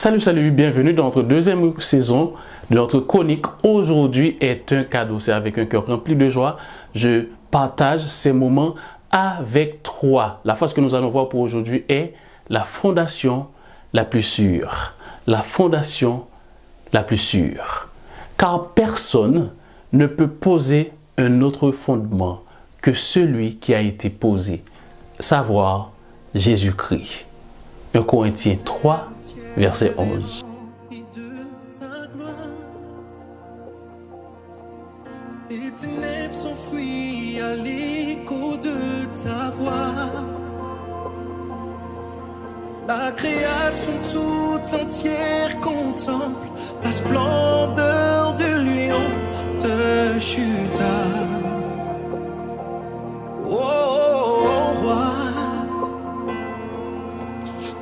Salut, bienvenue dans notre deuxième saison de notre chronique. Aujourd'hui est un cadeau, c'est avec un cœur rempli de joie. Je partage ces moments avec toi. La phrase que nous allons voir pour aujourd'hui est la fondation la plus sûre. La fondation la plus sûre. Car personne ne peut poser un autre fondement que celui qui a été posé, savoir Jésus-Christ. 1 Corinthiens 3, verset 11. Les ténèbres s'enfuient à l'écho de ta voix. La création tout entière contemple la splendeur de lion de Juda. Oh, roi,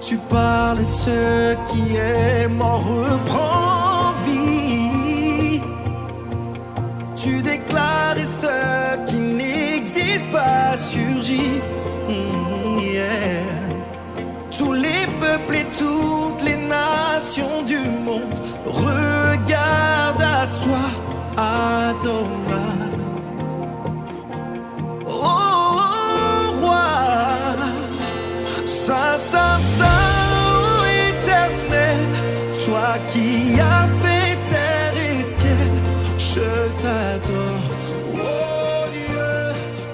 tu parles et ce qui est mort reprend vie. Tu déclares et ce qui n'existe pas surgit. Yeah. Tous les peuples et toutes les nations du monde regardent à toi, Adonai. Oh, roi, Saint, oh, éternel, toi qui as fait terre et ciel, je t'adore, oh Dieu,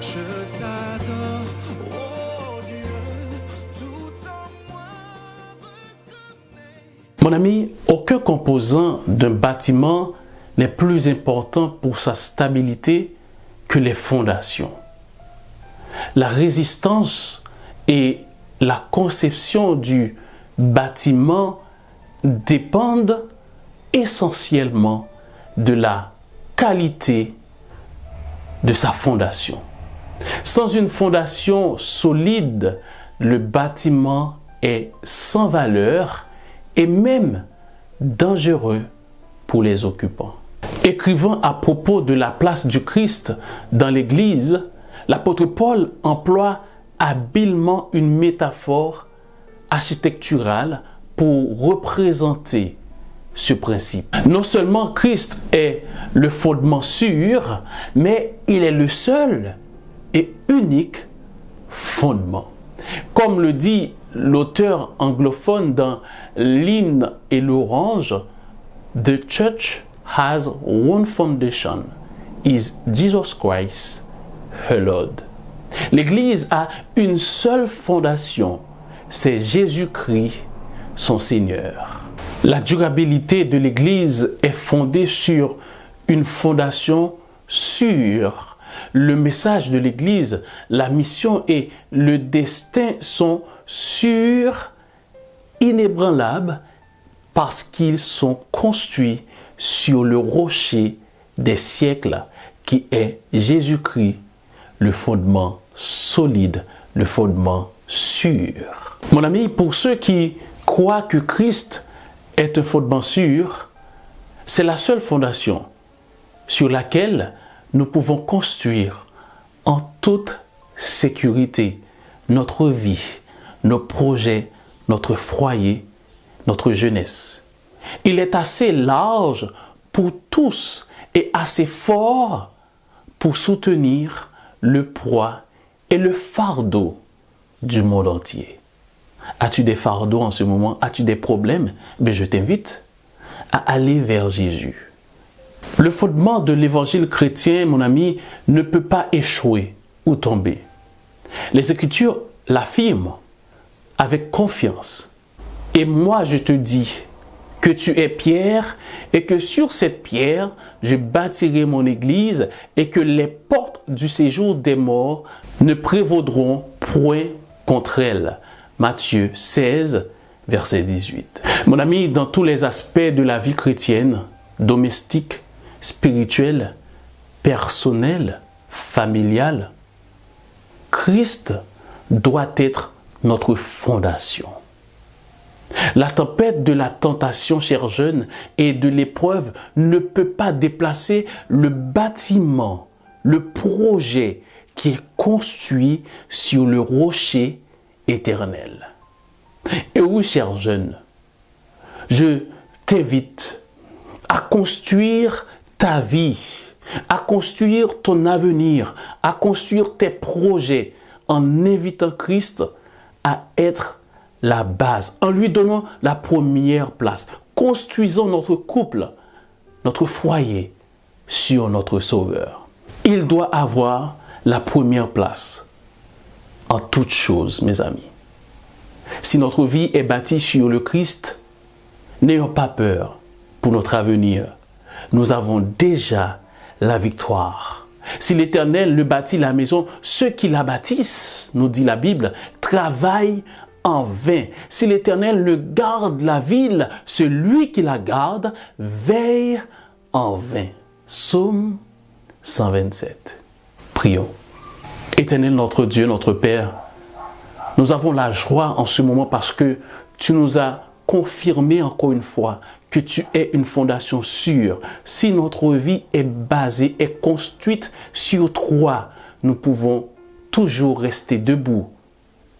je t'adore, oh Dieu, tout en moi reconnaît. Mon ami, aucun composant d'un bâtiment n'est plus important pour sa stabilité que les fondations. La résistance et la conception du bâtiment dépendent essentiellement de la qualité de sa fondation. Sans une fondation solide, le bâtiment est sans valeur et même dangereux pour les occupants. Écrivant à propos de la place du Christ dans l'Église, l'apôtre Paul emploie habilement une métaphore architecturale pour représenter ce principe. Non seulement Christ est le fondement sûr, mais il est le seul et unique fondement. Comme le dit l'auteur anglophone dans L'Hymne et l'Orange, The church has one foundation, is Jesus Christ, her Lord. L'Église a une seule fondation, c'est Jésus-Christ, son Seigneur. La durabilité de l'Église est fondée sur une fondation sûre. Le message de l'Église, la mission et le destin sont sûrs, inébranlables, parce qu'ils sont construits sur le rocher des siècles qui est Jésus-Christ, le fondement solide, le fondement sûr. Mon ami, pour ceux qui croient que Christ est un fondement sûr, c'est la seule fondation sur laquelle nous pouvons construire en toute sécurité notre vie, nos projets, notre foyer, notre jeunesse. Il est assez large pour tous et assez fort pour soutenir le poids et le fardeau du monde entier. As-tu des fardeaux en ce moment? As-tu des problèmes? Mais je t'invite à aller vers Jésus. Le fondement de l'évangile chrétien, mon ami, ne peut pas échouer ou tomber. Les Écritures l'affirment avec confiance. Et moi, je te dis que tu es Pierre et que sur cette pierre, je bâtirai mon église et que les portes du séjour des morts ne prévaudront point contre elle. Matthieu 16, verset 18. Mon ami, dans tous les aspects de la vie chrétienne, domestique, spirituelle, personnelle, familiale, Christ doit être notre fondation. La tempête de la tentation, chers jeunes, et de l'épreuve ne peut pas déplacer le bâtiment, le projet qui est construit sur le rocher éternel. Et oui, chers jeunes, Je t'invite à construire ta vie, à construire ton avenir, à construire tes projets en invitant Christ à être la base, en lui donnant la première place. Construisons notre couple, notre foyer sur notre Sauveur. Il doit avoir la première place en toutes choses, mes amis. Si notre vie est bâtie sur le Christ, n'ayons pas peur pour notre avenir. Nous avons déjà la victoire. Si l'Éternel le bâtit la maison, ceux qui la bâtissent, nous dit la Bible, travaillent en vain. Si l'Éternel le garde la ville, celui qui la garde veille en vain. Psaume 127. Prions. Éternel notre Dieu, notre Père, nous avons la joie en ce moment parce que tu nous as confirmé encore une fois que tu es une fondation sûre. Si notre vie est basée, est construite sur toi, nous pouvons toujours rester debout.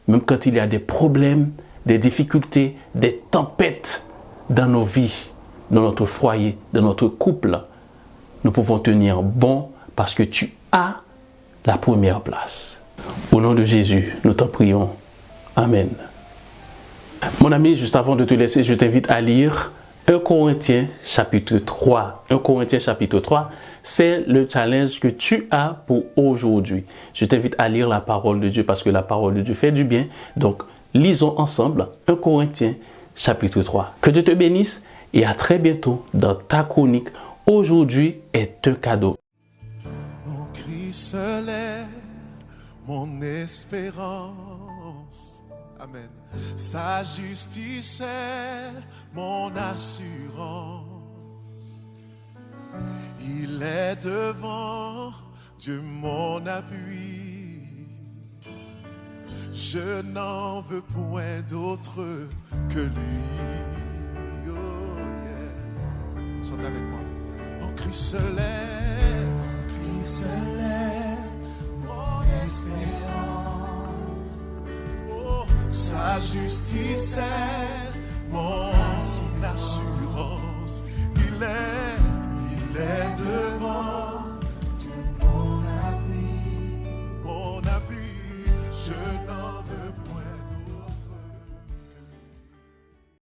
Même quand il y a des problèmes, des difficultés, des tempêtes dans nos vies, dans notre foyer, dans notre couple, nous pouvons tenir bon parce que tu as la première place. Au nom de Jésus, nous t'en prions. Amen. Mon ami, juste avant de te laisser, je t'invite à lire 1 Corinthiens chapitre 3. 1 Corinthiens chapitre 3, c'est le challenge que tu as pour aujourd'hui. Je t'invite à lire la parole de Dieu parce que la parole de Dieu fait du bien. Donc, lisons ensemble 1 Corinthiens chapitre 3. Que Dieu te bénisse et à très bientôt dans ta chronique. Aujourd'hui est un cadeau. En Christ seul est mon espérance. Amen. Sa justice est mon assurance. Il est devant Dieu mon appui. Je n'en veux point d'autre que lui. Oh yeah. Chante avec moi. En Christ seul est mon espérance. Oh, sa justice est mon